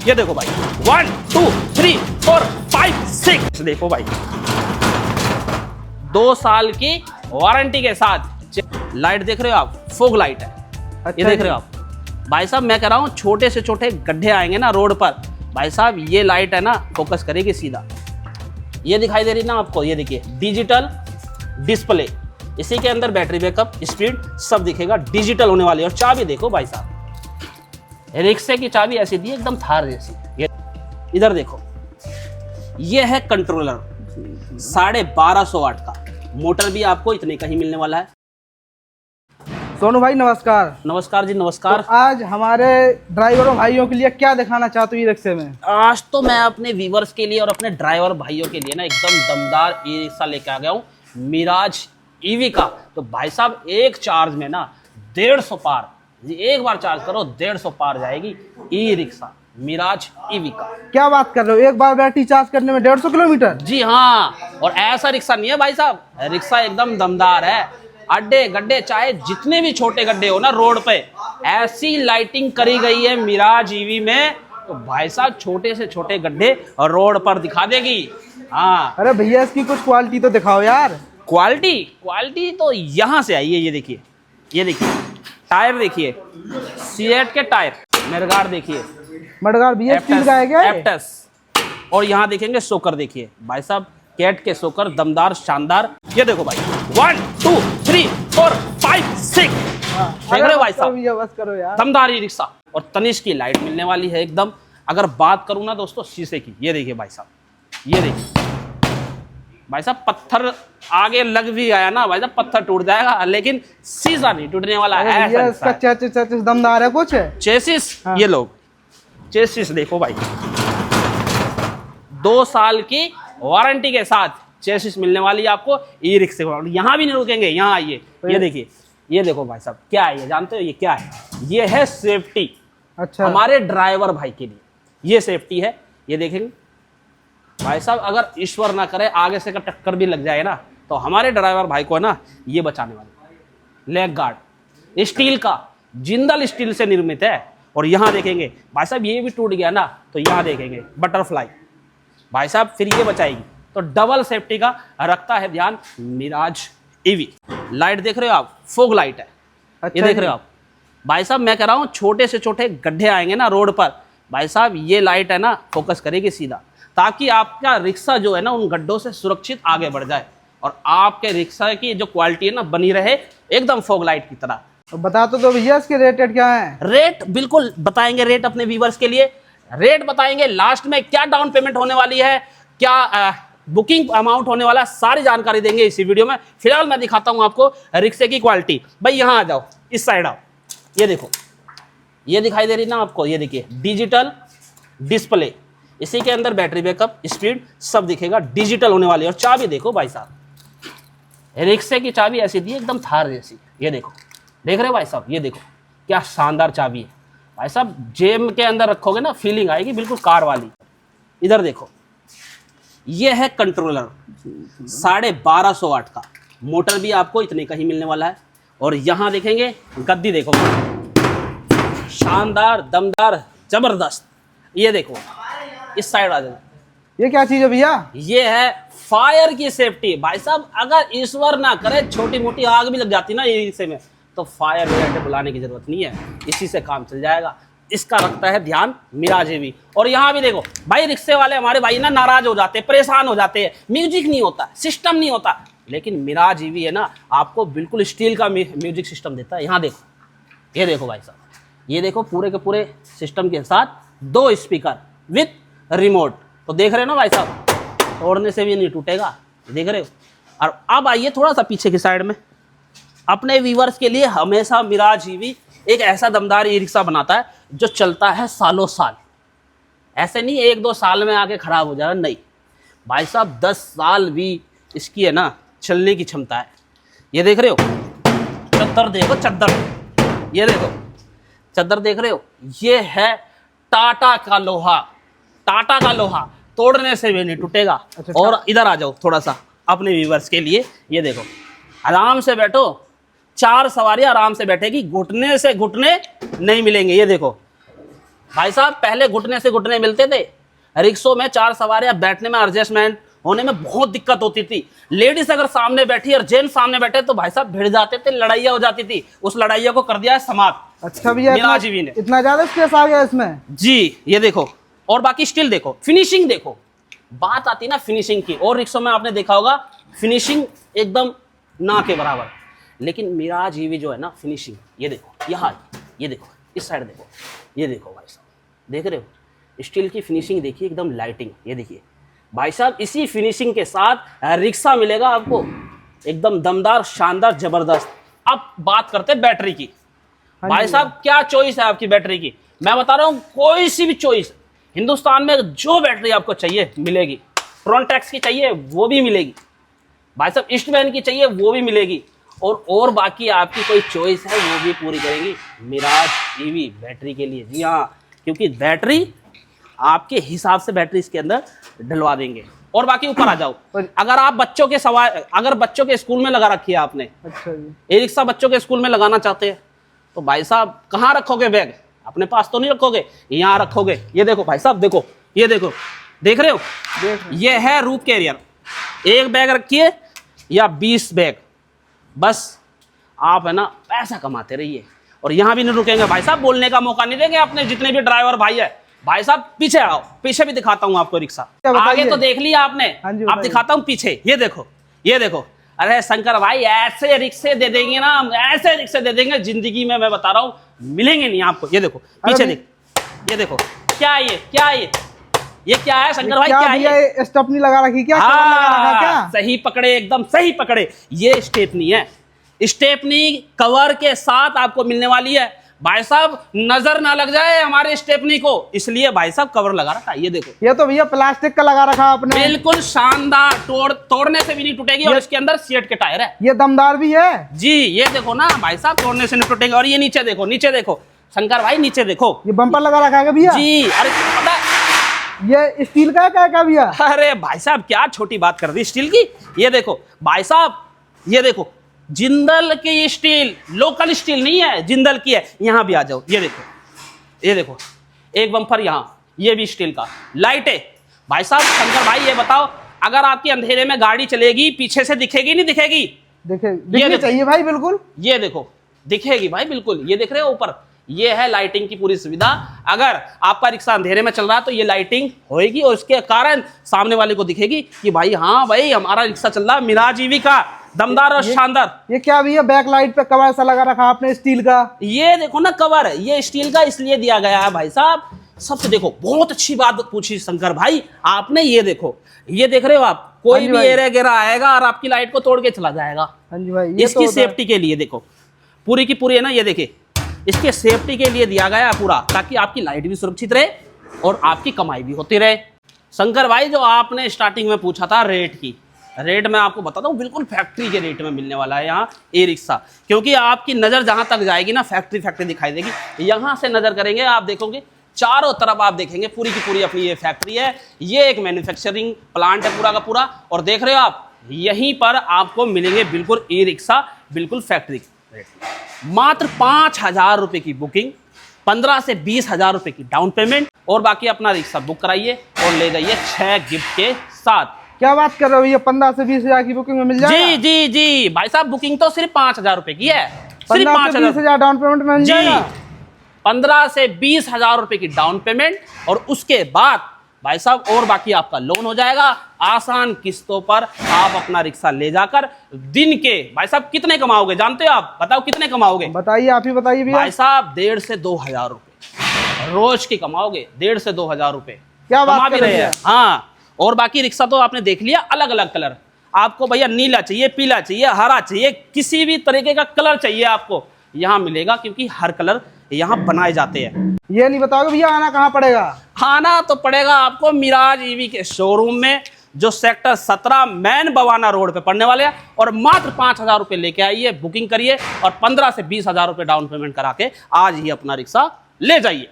ये देखो भाई 1 2 3 4 5 6 देखो भाई 2 साल की वारंटी के साथ। लाइट देख रहे हो आप, फोग लाइट है। अच्छा ये देख रहे हो आप भाई साहब, मैं कह रहा हूँ छोटे से छोटे गड्ढे आएंगे ना रोड पर, भाई साहब ये लाइट है ना फोकस करेगी सीधा। ये दिखाई दे रही ना आपको, ये देखिए डिजिटल डिस्प्ले, इसी के अंदर बैटरी बैकअप, स्पीड सब दिखेगा, डिजिटल होने वाली है। और चाबी देखो भाई साहब, रिक्शे की चाबी ऐसी दी एकदम थार जैसी। ये इधर देखो, ये है कंट्रोलर 1250 वाट का, मोटर भी आपको इतने का ही मिलने वाला है। सोनू भाई नमस्कार। नमस्कार जी नमस्कार। तो आज हमारे ड्राइवरों भाइयों के लिए क्या दिखाना चाहते हो ई रिक्शे में? आज तो मैं अपने व्यूवर्स के लिए और अपने ड्राइवर भाइयों के लिए ना एकदम दमदार ई रिक्शा लेके आ गया हूँ, मिराज ईवी का। तो भाई साहब एक चार्ज में ना 150 पार, एक बार चार्ज करो 150 पार जाएगी ई रिक्शा मिराज ईवी का। क्या बात कर रहे हो, एक बार बैटरी चार्ज करने में 150 किलोमीटर? जी हाँ, और ऐसा रिक्शा नहीं है भाई साहब, रिक्शा एकदम दमदार है। अड्डे गड्ढे चाहे जितने भी छोटे गड्ढे हो ना रोड पे, ऐसी लाइटिंग करी गई है मिराज ईवी में, तो भाई साहब छोटे से छोटे गड्ढे रोड पर दिखा देगी। हाँ अरे भैया इसकी कुछ क्वालिटी तो दिखाओ यार। क्वालिटी तो यहाँ से आई है। ये देखिए, ये देखिए टायर देखिए, सीएट के टायर, मेरगार्ड देखिए, मडगाड़ भैया स्टील का है क्या? एप्टस। और यहाँ देखेंगे सोकर, देखिए भाई साहब कैट के सोकर दमदार शानदार। ये देखो भाई 1 2 3 4 5 6 देख रहे हो भाई साहब, भैया बस करो यार, दमदार ई रिक्शा। और तनिष्क की लाइट मिलने वाली है एकदम। अगर बात करूँ ना दोस्तों शीशे की, ये देखिए भाई साहब, ये देखिए भाई साहब, पत्थर आगे लग भी आया ना भाई साहब पत्थर टूट जाएगा, लेकिन शीशा नहीं टूटने वाला है। भैया इसका चेसिस दमदार है कुछ? चेसिस हाँ। ये लोग चेसिस देखो भाई, 2 साल की वारंटी के साथ चेसिस मिलने वाली है आपको ई रिक्शे। यहाँ भी नहीं रुकेंगे, यहाँ आइए, ये देखिए, ये देखो भाई साहब क्या है, ये जानते हो ये क्या है? ये है सेफ्टी। अच्छा, हमारे ड्राइवर भाई के लिए ये सेफ्टी है। ये देखेंगे भाई साहब, अगर ईश्वर ना करे आगे से का टक्कर भी लग जाए ना, तो हमारे ड्राइवर भाई को है ना ये बचाने वाले। लेग गार्ड स्टील का, जिंदल स्टील से निर्मित है। और यहाँ देखेंगे भाई साहब, ये भी टूट गया ना तो यहाँ देखेंगे बटरफ्लाई, भाई साहब फिर ये बचाएगी। तो डबल सेफ्टी का रखता है ध्यान मिराज ईवी। लाइट देख रहे हो आप, फोग लाइट है। अच्छा ये देख रहे हो आप भाई साहब, मैं कह रहा हूँ छोटे से छोटे गड्ढे आएंगे ना रोड पर, भाई साहब ये लाइट है ना फोकस करेगी सीधा, ताकि आपका रिक्शा जो है ना उन गड्ढों से सुरक्षित आगे बढ़ जाए और आपके रिक्शा की जो क्वालिटी है ना बनी रहे एकदम फोग लाइट की तरह। तो बता तो दो भैया इसके रेटेड क्या है? रेट बिल्कुल बताएंगे, रेट अपने व्यूवर्स के लिए रेट बताएंगे, लास्ट में क्या डाउन पेमेंट होने वाली है, क्या बुकिंग अमाउंट होने वाला है, सारी जानकारी देंगे इसी वीडियो में। फिलहाल मैं दिखाता हूं आपको रिक्शे की क्वालिटी। भाई यहाँ आ जाओ, इस साइड आओ, ये देखो, ये दिखाई दे रही ना आपको, ये देखिए डिजिटल डिस्प्ले, इसी के अंदर बैटरी बैकअप, स्पीड सब दिखेगा, डिजिटल होने वाली है। और चाबी देखो भाई साहब, रिक्शे की चाबी ऐसी दी एकदम थार जैसी। ये देखो, देख रहे हो भाई साहब, ये देखो क्या शानदार चाबी है भाई साहब, जेब के अंदर रखोगे ना फीलिंग आएगी बिल्कुल कार वाली। इधर देखो, ये है कंट्रोलर 1250 वाट का, मोटर भी आपको इतने का ही मिलने वाला है। और यहाँ देखेंगे गद्दी देखो, शानदार दमदार जबरदस्त। ये देखो इस साइड आ जाओ, ये क्या चीज है भैया? ये है फायर की सेफ्टी। भाई साहब अगर ईश्वर ना करे छोटी मोटी आग भी लग जाती ना ये रिक्शे में, तो फायर ब्रिगेड बुलाने की जरूरत नहीं है, इसी से काम चल जाएगा। इसका रखता है ध्यान मिराज ईवी। और यहाँ भी देखो भाई, रिक्शे वाले हमारे भाई ना नाराज हो जाते हैं, परेशान हो जाते हैं, म्यूजिक नहीं होता, सिस्टम नहीं होता, लेकिन मिराज ईवी है ना आपको बिल्कुल स्टील का म्यूजिक सिस्टम देता है। यहाँ देखो, ये देखो भाई साहब, ये देखो पूरे के पूरे सिस्टम के साथ 2 स्पीकर विथ रिमोट। तो देख रहे हो ना भाई साहब, तोड़ने से भी नहीं टूटेगा, देख रहे हो। और अब आइए थोड़ा सा पीछे की साइड में, अपने व्यूवर्स के लिए हमेशा मिराज ईवी एक ऐसा दमदार ई रिक्शा बनाता है जो चलता है सालों साल। ऐसे नहीं 1-2 साल में आके खराब हो जाएगा, नहीं भाई साहब 10 साल भी इसकी है ना चलने की क्षमता है। ये देख रहे हो चद्दर, देखो चद्दर, ये देखो चद्दर देख रहे हो, ये है टाटा का लोहा, टाटा का लोहा, तोड़ने से भी नहीं टूटेगा। अच्छा, और इधर आ जाओ थोड़ा सा अपने व्यूवर्स के लिए, ये देखो आराम से बैठो, 4 सवारी आराम से बैठेगी, घुटने से घुटने नहीं मिलेंगे। ये देखो भाई साहब पहले घुटने से घुटने मिलते थे, रिक्शों में 4 सवारियां बैठने में एडजस्टमेंट होने में बहुत दिक्कत होती थी। लेडीज अगर सामने बैठी और जेंट्स सामने बैठे तो भाई साहब भिड़ जाते थे, लड़ाइयाँ हो जाती थी। उस लड़ाइया को कर दिया है समाप्त। अच्छा भैया, मिराज ईवी ने इतना ज्यादा स्पेस आ गया इसमें जी। ये देखो, और बाकी स्टिल देखो, फिनिशिंग देखो। बात आती ना फिनिशिंग की, और रिक्शों में आपने देखा होगा फिनिशिंग एकदम ना के बराबर, लेकिन मिराज ईवी जो है ना फिनिशिंग, ये देखो यहाँ, ये देखो इस साइड देखो, ये देखो भाई साहब, देख रहे हो स्टील की फिनिशिंग देखिए, एकदम लाइटिंग। ये देखिए भाई साहब, इसी फिनिशिंग के साथ रिक्शा मिलेगा आपको एकदम दमदार, शानदार, जबरदस्त। अब बात करते हैं बैटरी की। भाई साहब क्या चॉइस है आपकी बैटरी की, मैं बता रहा हूँ, कोई सी भी चॉइस हिंदुस्तान में जो बैटरी आपको चाहिए मिलेगी। फ्रंटेक्स की चाहिए वो भी मिलेगी, भाई साहब ईस्टमैन की चाहिए वो भी मिलेगी, और बाकी आपकी कोई चॉइस है वो भी पूरी करेंगी मिराज ईवी बैटरी के लिए। जी हाँ, क्योंकि बैटरी आपके हिसाब से बैटरी इसके अंदर डलवा देंगे। और बाकी ऊपर आ जाओ, अगर आप बच्चों के अगर बच्चों के स्कूल में लगा रखी है आपने, अच्छा जी, ई रिक्शा बच्चों के स्कूल में लगाना चाहते हैं तो भाई साहब कहाँ रखोगे बैग, अपने पास तो नहीं रखोगे, यहाँ रखोगे। ये देखो भाई साहब, देखो ये देखो, देख रहे हो, ये है रूफ कैरियर। एक बैग रखिए या 20 बैग, बस आप है ना पैसा कमाते रहिए। और यहाँ भी नहीं रुकेंगे भाई साहब, बोलने का मौका नहीं देंगे अपने जितने भी ड्राइवर भाई है। भाई साहब पीछे आओ, पीछे भी दिखाता हूँ आपको रिक्शा। आगे तो देख लिया आपने, अब दिखाता हूँ पीछे। ये देखो, ये देखो। अरे शंकर भाई ऐसे रिक्शे दे देंगे ना, ऐसे रिक्शे दे देंगे, जिंदगी में मैं बता रहा हूँ मिलेंगे नहीं आपको। ये देखो पीछे देख, ये देखो क्या है, ये क्या है शंकर भाई, क्या है ये स्टेपनी लगा रखी क्या, लगा रखा क्या? सही पकड़े, एकदम सही पकड़े, ये स्टेपनी है। स्टेपनी कवर के साथ आपको मिलने वाली है। भाई साहब नजर ना लग जाए हमारे स्टेपनी को, इसलिए भाई साहब कवर लगा रखा है। ये देखो, ये तो भैया प्लास्टिक का लगा रखा आपने, बिल्कुल शानदार, तोड़ने से भी नहीं टूटेगी। और इसके अंदर सीट के टायर है, ये दमदार भी है जी। ये देखो ना भाई साहब, तोड़ने से नहीं टूटेगा। और ये नीचे देखो, नीचे देखो शंकर भाई, नीचे देखो, ये बम्पर लगा रखा है भैया जी। अरे पता, ये स्टील का क्या भैया? अरे भाई साहब क्या छोटी बात कर दी स्टील की। ये देखो भाई साहब, ये देखो जिंदल की स्टील, लोकल स्टील नहीं है, जिंदल की है। यहां भी आ जाओ, ये देखो, ये देखो एक बम्पर यहाँ, ये भी स्टील का। लाइटें भाई साहब, शंकर भाई ये बताओ, अगर आपकी अंधेरे में गाड़ी चलेगी पीछे से दिखेगी नहीं दिखेगी? दिखनी चाहिए भाई, बिल्कुल। ये देखो दिखेगी भाई बिल्कुल। ये देख रहे हो ऊपर, ये है लाइटिंग की पूरी सुविधा। अगर आपका रिक्शा अंधेरे में चल रहा है तो ये लाइटिंग होएगी, और इसके कारण सामने वाले को दिखेगी कि भाई हाँ भाई हमारा रिक्शा चल रहा है मिराज ईवी का, दमदार और शानदार। ये क्या भैया, बैक लाइट पे कवर सा लगा रखा आपने स्टील का? ये देखो ना कवर, ये स्टील का इसलिए दिया गया है भाई साहब। सबसे देखो, बहुत अच्छी बात पूछी शंकर भाई आपने। ये देखो, ये देख रहे हो आप, कोई भी एरा गिरा आएगा और आपकी लाइट को तोड़ के चला जाएगा। हाँ जी भाई, इसकी सेफ्टी के लिए देखो, पूरी की पूरी है ना, ये देखिए इसके सेफ्टी के लिए दिया गया है पूरा, ताकि आपकी लाइट भी सुरक्षित रहे और आपकी कमाई भी होती रहे। शंकर भाई जो आपने स्टार्टिंग में पूछा था रेट की, रेट मैं आपको बताता हूँ, बिल्कुल फैक्ट्री के रेट में मिलने वाला है यहाँ ई रिक्शा। क्योंकि आपकी नज़र जहाँ तक जाएगी ना, फैक्ट्री दिखाई देगी। यहाँ से नज़र करेंगे आप देखोगे चारों तरफ आप देखेंगे पूरी की पूरी अपनी ये फैक्ट्री है। ये एक मैन्युफैक्चरिंग प्लांट है पूरा का पूरा। और देख रहे हो आप, यहीं पर आपको मिलेंगे बिल्कुल ई रिक्शा, बिल्कुल फैक्ट्री रेट। मात्र 5,000 रुपये की बुकिंग, 15 से 20,000 रुपये की डाउन पेमेंट, और बाकी अपना रिक्शा बुक कराइए और ले जाइए 6 गिफ्ट के साथ। क्या बात कर रहे हो, ये 15 से 20,000 की बुकिंग में मिल जाएगा? जी जी जी भाई साहब, बुकिंग तो सिर्फ 5,000 रुपये की है, सिर्फ 5,000 डाउन पेमेंट में मिल जाएगा। 15 से 20,000 रुपये की डाउन पेमेंट, और उसके बाद भाई साहब और बाकी आपका लोन हो जाएगा। आसान किस्तों पर आप अपना रिक्शा ले जाकर दिन के भाई साहब कितने कमाओगे जानते हो आप? बताओ कितने कमाओगे? बताइए, आप ही बताइए भैया। भाई साहब 1,500 से 2,000 रुपये रोज की कमाओगे। 1,500 से 2,000 रुपये क्या बात कर रहे हैं? हाँ। और बाकी रिक्शा तो आपने देख लिया, अलग अलग कलर आपको भैया, नीला चाहिए, पीला चाहिए, हरा चाहिए, किसी भी तरीके का कलर चाहिए आपको यहाँ मिलेगा, क्योंकि हर कलर यहाँ बनाए जाते हैं। ये नहीं बताओगे भैया आना कहाँ पड़ेगा? आना तो पड़ेगा आपको मिराज ईवी के शोरूम में, जो सेक्टर 17 मैन बवाना रोड पे पड़ने वाले हैं। और मात्र 5,000 रुपये लेके आइए, बुकिंग करिए और 15 से 20,000 रुपये डाउन पेमेंट करा के आज ही अपना रिक्शा ले जाइए।